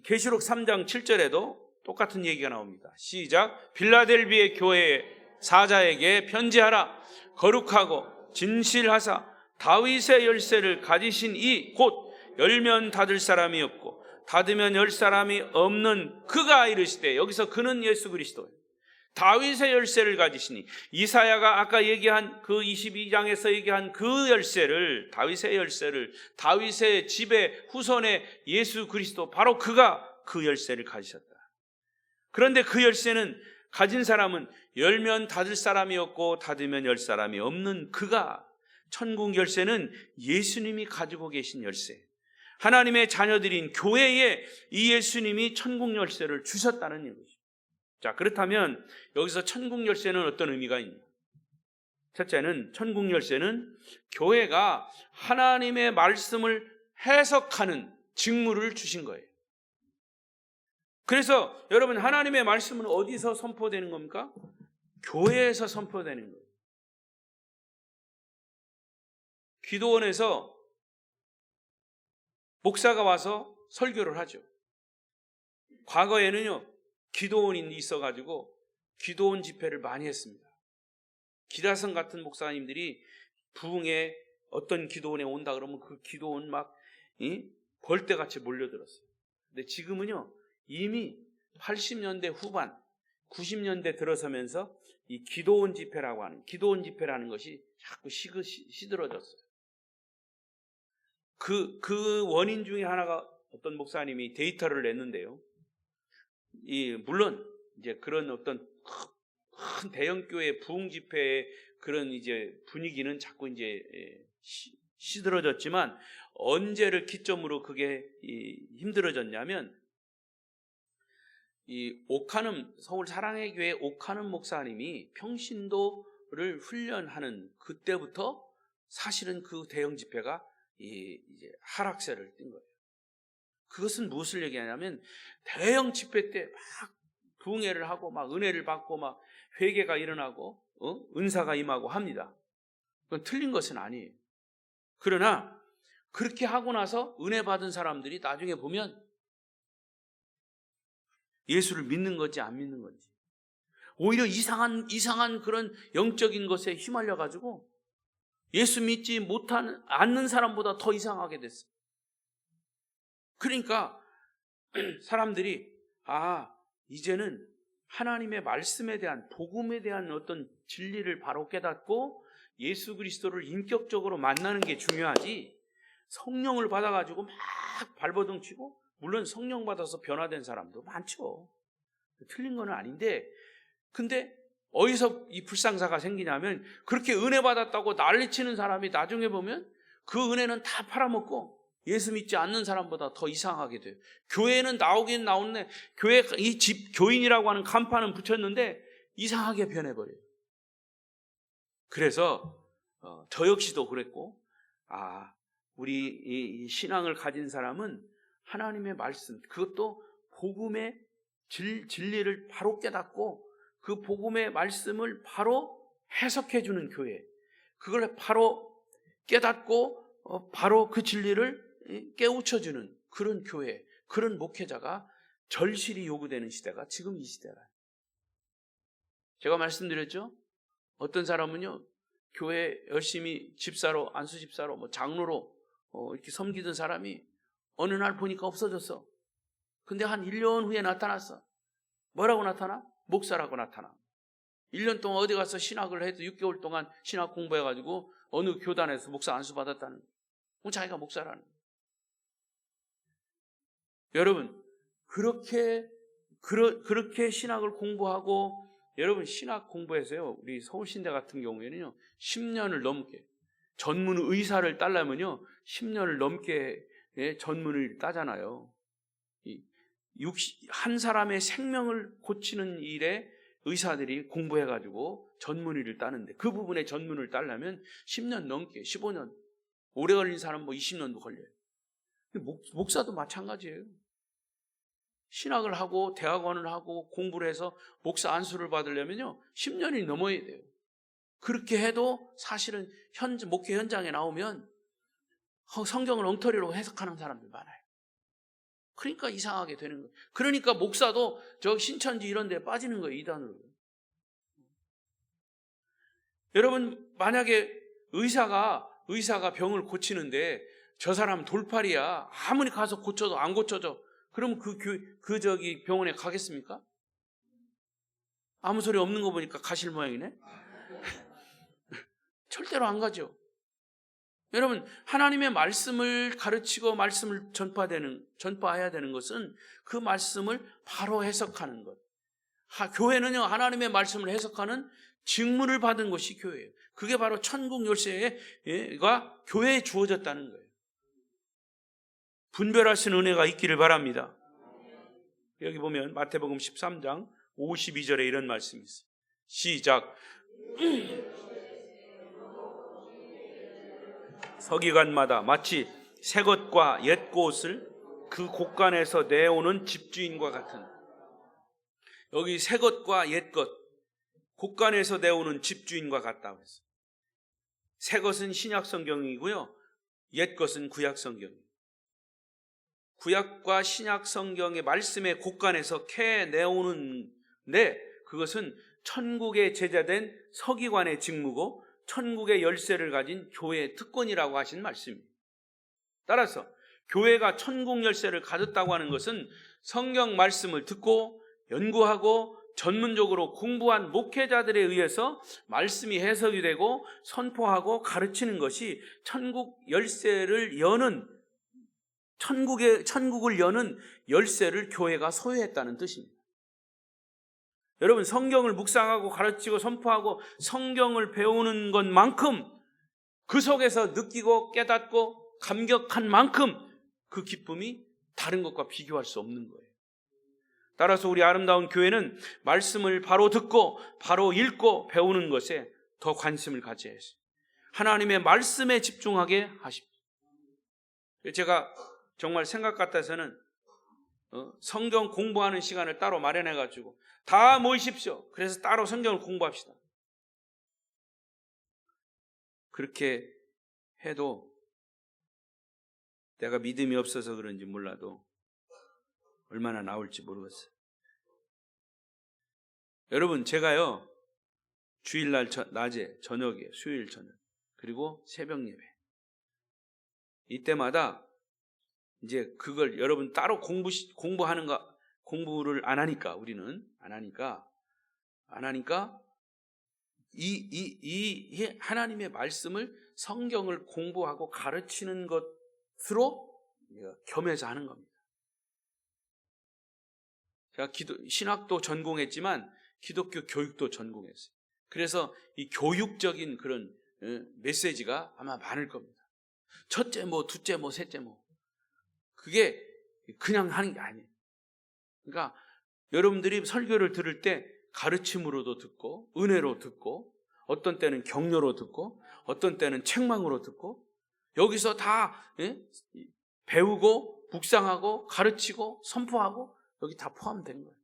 계시록 3장 7절에도 똑같은 얘기가 나옵니다. 시작. 빌라델비의 교회의 사자에게 편지하라. 거룩하고 진실하사 다윗의 열쇠를 가지신 이 곧 열면 닫을 사람이 없고 닫으면 열 사람이 없는 그가 이르시되, 여기서 그는 예수 그리스도예요. 다윗의 열쇠를 가지시니, 이사야가 아까 얘기한 그 22장에서 얘기한 그 열쇠를, 다윗의 열쇠를, 다윗의 집의 후손의 예수 그리스도, 바로 그가 그 열쇠를 가지셨다. 그런데 그 열쇠는 가진 사람은 열면 닫을 사람이 없고 닫으면 열 사람이 없는 그가, 천국 열쇠는 예수님이 가지고 계신 열쇠, 하나님의 자녀들인 교회에 이 예수님이 천국 열쇠를 주셨다는 얘기죠. 자, 그렇다면 여기서 천국 열쇠는 어떤 의미가 있냐? 첫째는 천국 열쇠는 교회가 하나님의 말씀을 해석하는 직무를 주신 거예요. 그래서 여러분, 하나님의 말씀은 어디서 선포되는 겁니까? 교회에서 선포되는 거예요. 기도원에서 목사가 와서 설교를 하죠. 과거에는요, 기도원이 있어가지고 기도원 집회를 많이 했습니다. 기다성 같은 목사님들이 부흥에 어떤 기도원에 온다 그러면 그 기도원 막 벌떼같이 몰려들었어요. 근데 지금은요, 이미 80년대 후반, 90년대 들어서면서 이 기도원 집회라는 것이 자꾸 시들어졌어요. 그 원인 중에 하나가 어떤 목사님이 데이터를 냈는데요. 물론 이제 그런 어떤 큰 대형 교회 부흥 집회의 그런 이제 분위기는 자꾸 이제 시들어졌지만, 언제를 기점으로 그게 힘들어졌냐면, 이 오카눔, 서울 사랑의 교회 오카눔 목사님이 평신도를 훈련하는 그때부터 사실은 그 대형 집회가 이제 하락세를 띈 거예요. 그것은 무엇을 얘기하냐면, 대형 집회 때 막 부흥회를 하고 막 은혜를 받고 막 회개가 일어나고 은사가 임하고 합니다. 그건 틀린 것은 아니에요. 그러나 그렇게 하고 나서 은혜 받은 사람들이 나중에 보면 예수를 믿는 건지 안 믿는 건지, 오히려 이상한 그런 영적인 것에 휘말려 가지고 예수 믿지 않는 사람보다 더 이상하게 됐어요. 그러니까 사람들이 이제는 하나님의 말씀에 대한, 복음에 대한 어떤 진리를 바로 깨닫고 예수 그리스도를 인격적으로 만나는 게 중요하지, 성령을 받아가지고 막 발버둥 치고, 물론 성령 받아서 변화된 사람도 많죠. 틀린 건 아닌데, 근데 어디서 이 불상사가 생기냐면, 그렇게 은혜 받았다고 난리치는 사람이 나중에 보면 그 은혜는 다 팔아먹고 예수 믿지 않는 사람보다 더 이상하게 돼요. 교회는 나오긴 나오는데, 교회 이 집 교인이라고 하는 간판은 붙였는데 이상하게 변해버려요. 그래서 저 역시도 그랬고, 우리 이 신앙을 가진 사람은 하나님의 말씀, 그것도 복음의 진리를 바로 깨닫고 그 복음의 말씀을 바로 해석해주는 교회, 그걸 바로 깨닫고 바로 그 진리를 깨우쳐주는 그런 교회, 그런 목회자가 절실히 요구되는 시대가 지금 이 시대라. 제가 말씀드렸죠? 어떤 사람은요, 교회 열심히 집사로, 안수 집사로, 뭐 장로로 이렇게 섬기던 사람이 어느 날 보니까 없어졌어. 근데 한 1년 후에 나타났어. 뭐라고 나타나? 목사라고 나타나. 1년 동안 어디 가서 신학을 해도 6개월 동안 신학 공부해가지고 어느 교단에서 목사 안수 받았다는 거예요. 자기가 목사라는 거예요. 여러분, 그렇게 신학을 공부하고, 여러분 신학 공부해서요, 우리 서울신대 같은 경우에는요 10년을 넘게, 전문 의사를 따려면요 10년을 넘게 전문을 따잖아요. 한 사람의 생명을 고치는 일에 의사들이 공부해가지고 전문의를 따는데, 그 부분에 전문을 따려면 10년 넘게, 15년, 오래 걸린 사람 뭐 20년도 걸려요. 목사도 마찬가지예요. 신학을 하고 대학원을 하고 공부를 해서 목사 안수를 받으려면요 10년이 넘어야 돼요. 그렇게 해도 사실은 목회 현장에 나오면 성경을 엉터리로 해석하는 사람들 많아요. 그러니까 이상하게 되는 거예요. 그러니까 목사도 저 신천지 이런 데 빠지는 거예요, 이단으로. 여러분, 만약에 의사가 병을 고치는데 저 사람 돌팔이야, 아무리 가서 고쳐도 안 고쳐져, 그럼 그 병원에 가겠습니까? 아무 소리 없는 거 보니까 가실 모양이네. 절대로 안 가죠. 여러분, 하나님의 말씀을 가르치고 말씀을 전파해야 되는 것은 그 말씀을 바로 해석하는 것. 교회는요, 하나님의 말씀을 해석하는 직무를 받은 것이 교회예요. 그게 바로 천국 열쇠가 교회에 주어졌다는 거예요. 분별하신 은혜가 있기를 바랍니다. 여기 보면 마태복음 13장 52절에 이런 말씀이 있어요. 시작. 서기관마다 마치 새 것과 옛 것을 그 곳간에서 내오는 집주인과 같은, 여기 새 것과 옛 것, 곳간에서 내오는 집주인과 같다고 했어요. 새 것은 신약 성경이고요, 옛 것은 구약 성경이에요. 구약과 신약 성경의 말씀의 곳간에서 캐내오는데, 그것은 천국에 제자된 서기관의 직무고 천국의 열쇠를 가진 교회의 특권이라고 하신 말씀입니다. 따라서 교회가 천국 열쇠를 가졌다고 하는 것은 성경 말씀을 듣고 연구하고 전문적으로 공부한 목회자들에 의해서 말씀이 해석이 되고 선포하고 가르치는 것이 천국 열쇠를 여는, 천국을 여는 열쇠를 교회가 소유했다는 뜻입니다. 여러분, 성경을 묵상하고 가르치고 선포하고 성경을 배우는 것만큼, 그 속에서 느끼고 깨닫고 감격한 만큼 그 기쁨이 다른 것과 비교할 수 없는 거예요. 따라서 우리 아름다운 교회는 말씀을 바로 듣고 바로 읽고 배우는 것에 더 관심을 가져야 했어요. 하나님의 말씀에 집중하게 하십시오. 제가 정말 생각 같아서는 성경 공부하는 시간을 따로 마련해가지고 다 모이십시오. 그래서 따로 성경을 공부합시다. 그렇게 해도 내가 믿음이 없어서 그런지 몰라도 얼마나 나올지 모르겠어요. 여러분, 제가요, 주일날 낮에, 저녁에, 수요일 저녁, 그리고 새벽 예배, 이때마다 이제 그걸 여러분 따로 공부를 안 하니까, 우리는 안 하니까 이 하나님의 말씀을, 성경을 공부하고 가르치는 것으로 겸해서 하는 겁니다. 제가 신학도 전공했지만 기독교 교육도 전공했어요. 그래서 이 교육적인 그런 메시지가 아마 많을 겁니다. 첫째 뭐, 둘째 뭐, 셋째 뭐, 그게 그냥 하는 게 아니에요. 그러니까 여러분들이 설교를 들을 때 가르침으로도 듣고 은혜로 듣고 어떤 때는 격려로 듣고 어떤 때는 책망으로 듣고, 여기서 다 배우고 묵상하고 가르치고 선포하고 여기 다 포함된 거예요.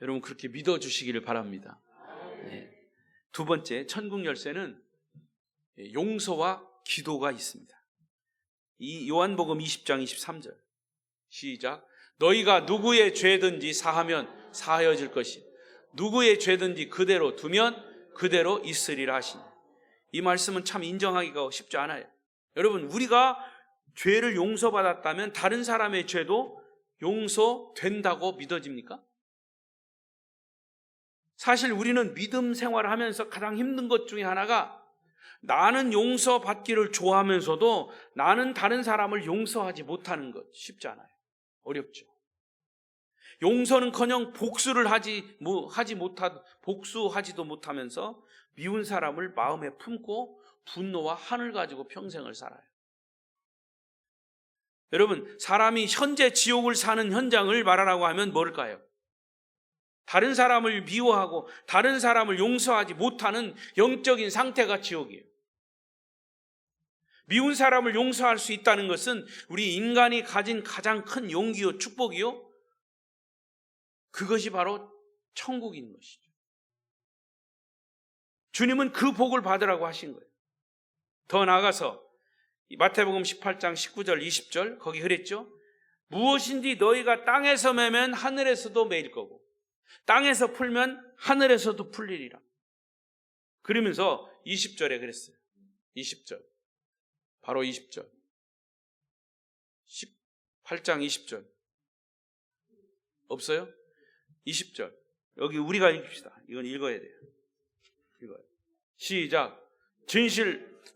여러분, 그렇게 믿어주시기를 바랍니다. 네. 두 번째, 천국 열쇠는 용서와 기도가 있습니다. 이 요한복음 20장 23절 시작. 너희가 누구의 죄든지 사하면 사하여질 것이, 누구의 죄든지 그대로 두면 그대로 있으리라 하시니. 이 말씀은 참 인정하기가 쉽지 않아요. 여러분, 우리가 죄를 용서받았다면 다른 사람의 죄도 용서된다고 믿어집니까? 사실 우리는 믿음 생활을 하면서 가장 힘든 것 중에 하나가, 나는 용서받기를 좋아하면서도 나는 다른 사람을 용서하지 못하는 것, 쉽지 않아요. 어렵죠. 용서는커녕 복수하지도 못하면서 미운 사람을 마음에 품고 분노와 한을 가지고 평생을 살아요. 여러분, 사람이 현재 지옥을 사는 현장을 말하라고 하면 뭘까요? 다른 사람을 미워하고 다른 사람을 용서하지 못하는 영적인 상태가 지옥이에요. 미운 사람을 용서할 수 있다는 것은 우리 인간이 가진 가장 큰 용기요, 축복이요, 그것이 바로 천국인 것이죠. 주님은 그 복을 받으라고 하신 거예요. 더 나아가서 마태복음 18장 19절 20절 거기 그랬죠. 무엇인지 너희가 땅에서 매면 하늘에서도 매일 거고 땅에서 풀면 하늘에서도 풀리리라. 그러면서 20절에 그랬어요. 20절, 바로 20절, 18장 20절 없어요? 20절 여기 우리가 읽읍시다. 이건 읽어야 돼요. 읽어요. 시작.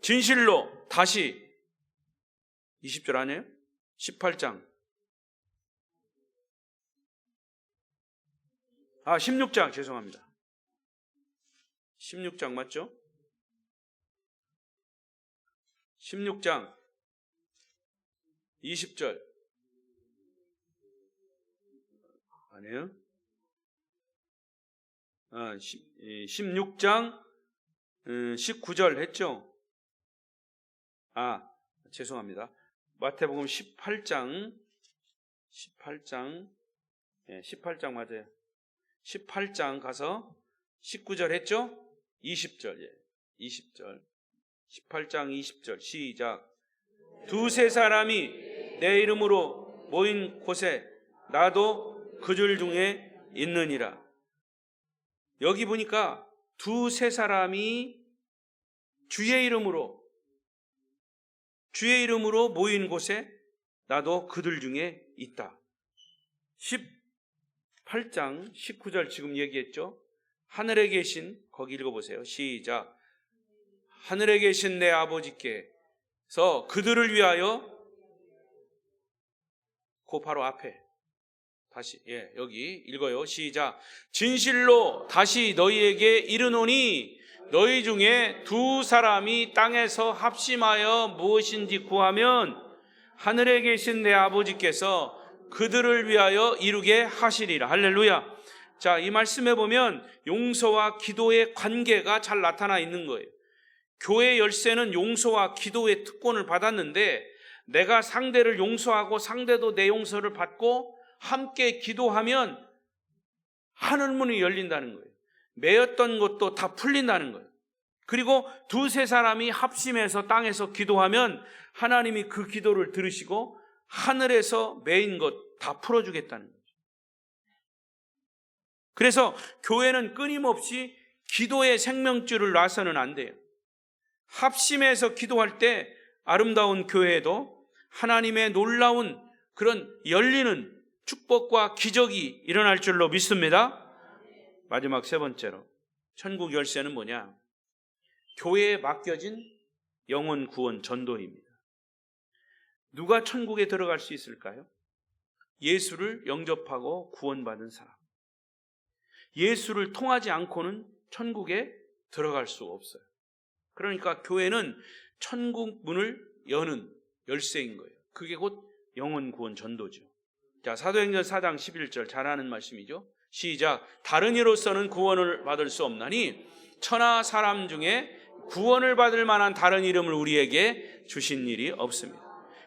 진실로 다시 20절 아니에요? 18장 16장 죄송합니다. 16장 맞죠? 16장 20절 아니에요? 16장 19절 했죠? 죄송합니다. 마태복음 18장 맞아요. 18장 가서 19절 했죠? 20절. 20절. 18장 20절 시작. 두세 사람이 내 이름으로 모인 곳에 나도 그들 중에 있느니라. 여기 보니까 두세 사람이 주의 이름으로 모인 곳에 나도 그들 중에 있다. 18장 19절 지금 얘기했죠? 하늘에 계신, 거기 읽어보세요. 시작. 하늘에 계신 내 아버지께서 그들을 위하여, 그 바로 앞에 다시 여기 읽어요. 시작. 진실로 다시 너희에게 이르노니 너희 중에 두 사람이 땅에서 합심하여 무엇인지 구하면 하늘에 계신 내 아버지께서 그들을 위하여 이루게 하시리라. 할렐루야. 자, 이 말씀에 보면 용서와 기도의 관계가 잘 나타나 있는 거예요. 교회 열쇠는 용서와 기도의 특권을 받았는데 내가 상대를 용서하고 상대도 내 용서를 받고 함께 기도하면 하늘문이 열린다는 거예요. 매였던 것도 다 풀린다는 거예요. 그리고 두세 사람이 합심해서 땅에서 기도하면 하나님이 그 기도를 들으시고 하늘에서 매인 것 다 풀어주겠다는 거죠. 그래서 교회는 끊임없이 기도의 생명줄을 놔서는 안 돼요. 합심해서 기도할 때 아름다운 교회에도 하나님의 놀라운 그런 열리는 축복과 기적이 일어날 줄로 믿습니다. 마지막 세 번째로 천국 열쇠는 뭐냐? 교회에 맡겨진 영혼 구원 전도입니다. 누가 천국에 들어갈 수 있을까요? 예수를 영접하고 구원받은 사람. 예수를 통하지 않고는 천국에 들어갈 수 없어요. 그러니까 교회는 천국 문을 여는 열쇠인 거예요. 그게 곧 영혼 구원 전도죠. 자, 사도행전 4장 11절 잘 아는 말씀이죠. 시작. 다른 이로서는 구원을 받을 수 없나니 천하 사람 중에 구원을 받을 만한 다른 이름을 우리에게 주신 일이 없습니다.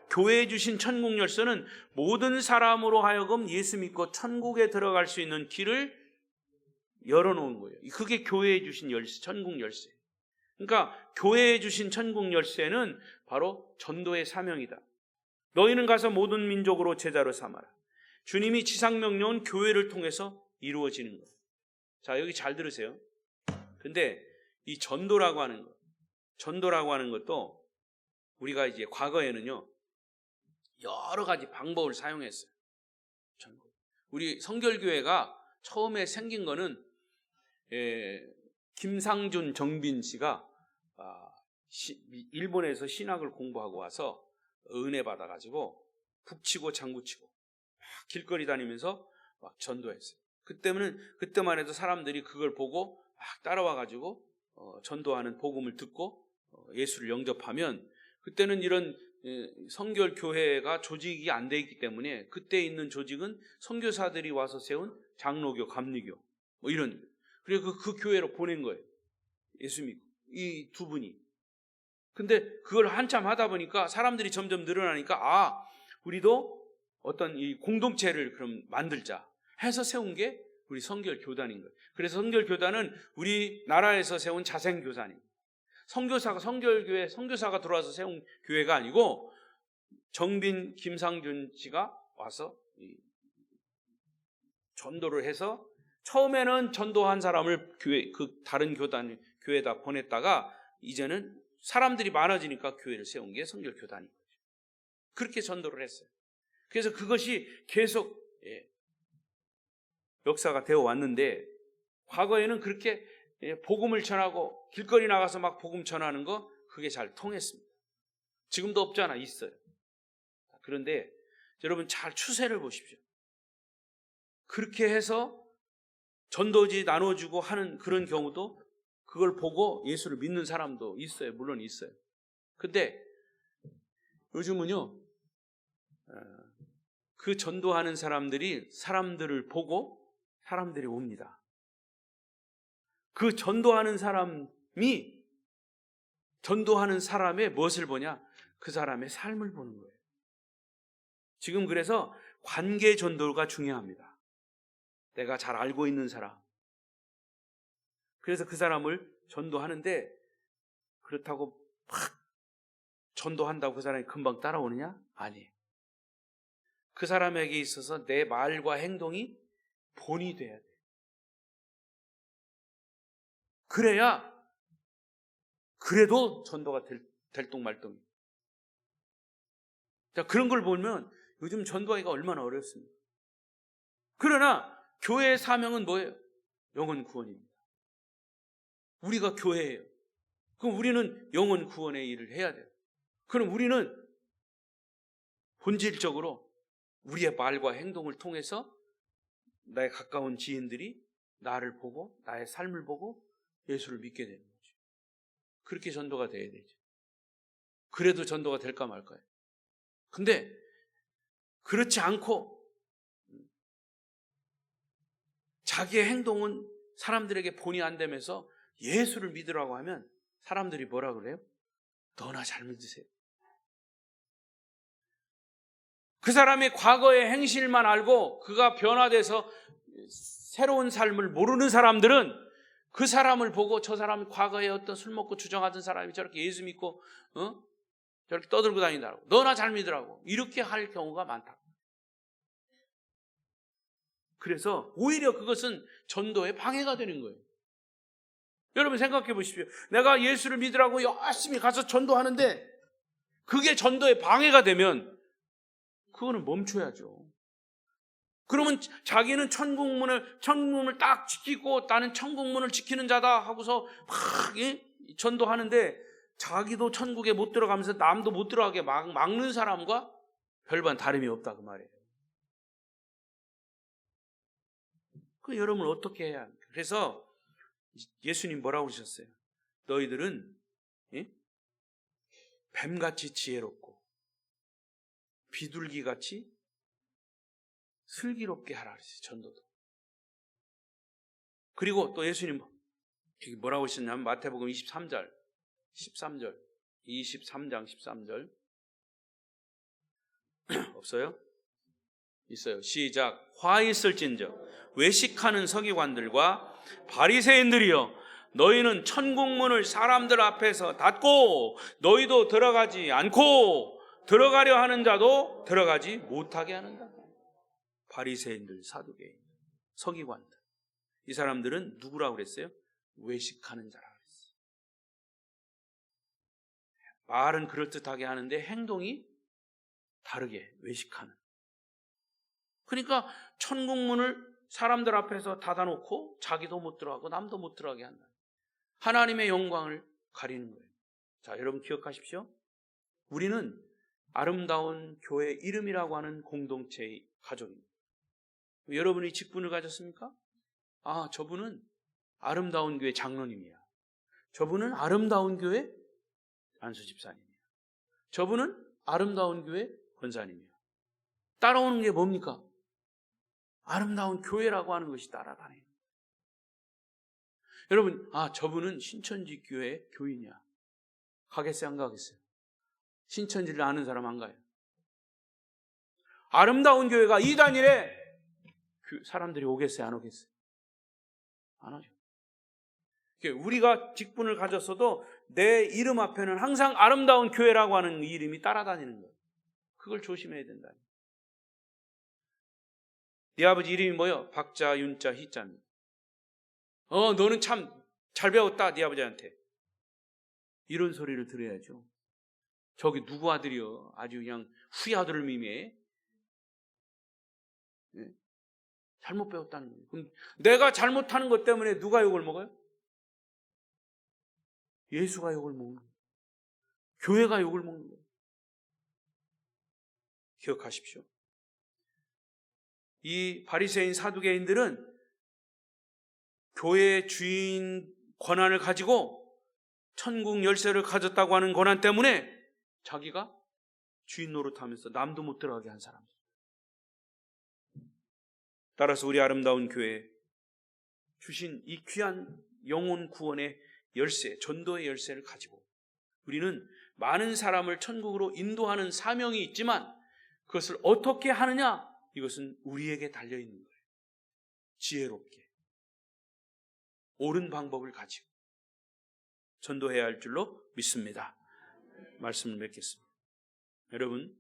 교회에 주신 천국 열쇠는 모든 사람으로 하여금 예수 믿고 천국에 들어갈 수 있는 길을 열어놓은 거예요. 그게 교회에 주신 열쇠, 천국 열쇠. 그러니까 교회에 주신 천국 열쇠는 바로 전도의 사명이다. 너희는 가서 모든 민족으로 제자로 삼아라. 주님이 지상명령은 교회를 통해서 이루어지는 거예요. 자, 여기 잘 들으세요. 근데 이 전도라고 하는 것도 우리가 이제 과거에는요 여러 가지 방법을 사용했어요. 우리 성결교회가 처음에 생긴 거는 김상준 정빈 씨가 일본에서 신학을 공부하고 와서 은혜 받아가지고 북치고 장구치고 막 길거리 다니면서 막 전도했어요. 그때만 해도 사람들이 그걸 보고 막 따라와가지고 전도하는 복음을 듣고 예수를 영접하면, 그때는 이런 성결교회가 조직이 안 돼 있기 때문에 그때 있는 조직은 선교사들이 와서 세운 장로교, 감리교 뭐 이런, 그리고 그 교회로 보낸 거예요. 예수 믿고 이 두 분이. 근데 그걸 한참 하다 보니까 사람들이 점점 늘어나니까 우리도 어떤 이 공동체를 그럼 만들자 해서 세운 게 우리 성결교단인 거예요. 그래서 성결교단은 우리나라에서 세운 자생교단입니다. 성결교회 선교사가 들어와서 세운 교회가 아니고 정빈, 김상준 씨가 와서 전도를 해서 처음에는 전도한 사람을 다른 교회에다 보냈다가 이제는 사람들이 많아지니까 교회를 세운 게 성결교단인 거죠. 그렇게 전도를 했어요. 그래서 그것이 계속 역사가 되어 왔는데, 과거에는 그렇게 복음을 전하고 길거리 나가서 막 복음 전하는 거 그게 잘 통했습니다. 지금도 없잖아, 있어요. 그런데 여러분 잘 추세를 보십시오. 그렇게 해서 전도지 나눠주고 하는 그런 경우도, 그걸 보고 예수를 믿는 사람도 있어요. 물론 있어요. 근데 요즘은요 그 전도하는 사람들을 보고 사람들이 옵니다. 그 전도하는 사람의 무엇을 보냐? 그 사람의 삶을 보는 거예요. 지금 그래서 관계 전도가 중요합니다. 내가 잘 알고 있는 사람. 그래서 그 사람을 전도하는데 그렇다고 막 전도한다고 그 사람이 금방 따라오느냐? 아니에요. 그 사람에게 있어서 내 말과 행동이 본이 돼야 돼요. 그래도 전도가 될똥말똥이에요. 자, 그런 걸 보면 요즘 전도하기가 얼마나 어렵습니다. 그러나 교회의 사명은 뭐예요? 영혼 구원입니다. 우리가 교회예요. 그럼 우리는 영혼 구원의 일을 해야 돼요. 그럼 우리는 본질적으로 우리의 말과 행동을 통해서 나의 가까운 지인들이 나를 보고 나의 삶을 보고 예수를 믿게 되는 거죠. 그렇게 전도가 돼야 되죠. 그래도 전도가 될까 말까요? 근데 그렇지 않고 자기의 행동은 사람들에게 본이 안 되면서 예수를 믿으라고 하면 사람들이 뭐라 그래요? 너나 잘 믿으세요. 그 사람의 과거의 행실만 알고 그가 변화돼서 새로운 삶을 모르는 사람들은 그 사람을 보고 저 사람이 과거에 어떤 술 먹고 주정하던 사람이 저렇게 예수 믿고 저렇게 떠들고 다닌다고, 너나 잘 믿으라고 이렇게 할 경우가 많다. 그래서 오히려 그것은 전도에 방해가 되는 거예요. 여러분 생각해 보십시오. 내가 예수를 믿으라고 열심히 가서 전도하는데 그게 전도에 방해가 되면 그거는 멈춰야죠. 그러면 자기는 천국문을 딱 지키고 나는 천국문을 지키는 자다 하고서 막 전도하는데 자기도 천국에 못 들어가면서 남도 못 들어가게 막는 사람과 별반 다름이 없다 그 말이에요. 그 여러분 어떻게 해야 합니까? 그래서 예수님 뭐라고 그러셨어요? 너희들은 뱀같이 지혜롭고 비둘기같이 슬기롭게 하라 그랬어요. 전도도. 그리고 또 예수님 뭐라고 하셨냐면 마태복음 23장 13절 없어요? 있어요. 시작. 화 있을진저 외식하는 서기관들과 바리새인들이여, 너희는 천국문을 사람들 앞에서 닫고 너희도 들어가지 않고 들어가려 하는 자도 들어가지 못하게 하는다. 바리새인들, 사두개인, 서기관들, 이 사람들은 누구라고 그랬어요? 외식하는 자라고 그랬어요. 말은 그럴듯하게 하는데 행동이 다르게 외식하는. 그러니까 천국문을 사람들 앞에서 닫아놓고 자기도 못 들어가고 남도 못 들어가게 한다. 하나님의 영광을 가리는 거예요. 자, 여러분 기억하십시오. 우리는 아름다운 교회 이름이라고 하는 공동체의 가족입니다. 여러분이 직분을 가졌습니까? 아, 저분은 아름다운 교회 장로님이야. 저분은 아름다운 교회 안수 집사님이야. 저분은 아름다운 교회 권사님이야. 따라오는 게 뭡니까? 아름다운 교회라고 하는 것이 따라다니는 거예요. 여러분, 아, 저분은 신천지 교회 교인이야. 가겠어요, 안 가겠어요? 신천지를 아는 사람 안 가요? 아름다운 교회가 이단이래. 사람들이 오겠어요, 안 오겠어요? 안 오죠. 우리가 직분을 가졌어도 내 이름 앞에는 항상 아름다운 교회라고 하는 이름이 따라다니는 거예요. 그걸 조심해야 된다. 네 아버지 이름이 뭐요? 박자, 윤자, 희자입니다. 너는 참 잘 배웠다, 네 아버지한테. 이런 소리를 들어야죠. 저기 누구 아들이요? 아주 그냥 후의 아들을 미미해. 네? 잘못 배웠다는 거예요. 그럼 내가 잘못하는 것 때문에 누가 욕을 먹어요? 예수가 욕을 먹는 거예요. 교회가 욕을 먹는 거예요. 기억하십시오. 이 바리새인 사두개인들은 교회의 주인 권한을 가지고 천국 열쇠를 가졌다고 하는 권한 때문에 자기가 주인 노릇하면서 남도 못 들어가게 한 사람이에요. 따라서 우리 아름다운 교회에 주신 이 귀한 영혼 구원의 열쇠, 전도의 열쇠를 가지고 우리는 많은 사람을 천국으로 인도하는 사명이 있지만 그것을 어떻게 하느냐? 이것은 우리에게 달려있는 거예요. 지혜롭게 옳은 방법을 가지고 전도해야 할 줄로 믿습니다. 말씀을 맺겠습니다. 여러분,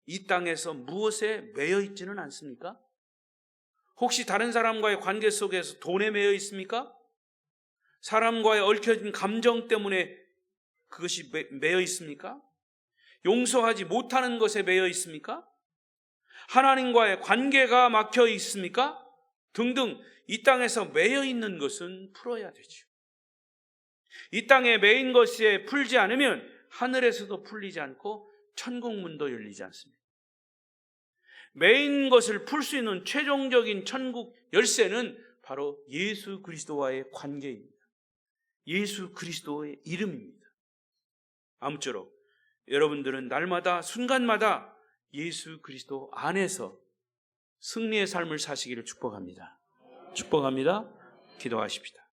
이 땅에서 무엇에 매여 있지는 않습니까? 혹시 다른 사람과의 관계 속에서 돈에 매여 있습니까? 사람과의 얽혀진 감정 때문에 그것이 매여 있습니까? 용서하지 못하는 것에 매여 있습니까? 하나님과의 관계가 막혀 있습니까? 등등 이 땅에서 매여 있는 것은 풀어야 되죠. 이 땅에 매인 것에 풀지 않으면 하늘에서도 풀리지 않고 천국 문도 열리지 않습니다. 매인 것을 풀 수 있는 최종적인 천국 열쇠는 바로 예수 그리스도와의 관계입니다. 예수 그리스도의 이름입니다. 아무쪼록 여러분들은 날마다 순간마다 예수 그리스도 안에서 승리의 삶을 사시기를 축복합니다. 축복합니다. 기도하십시다.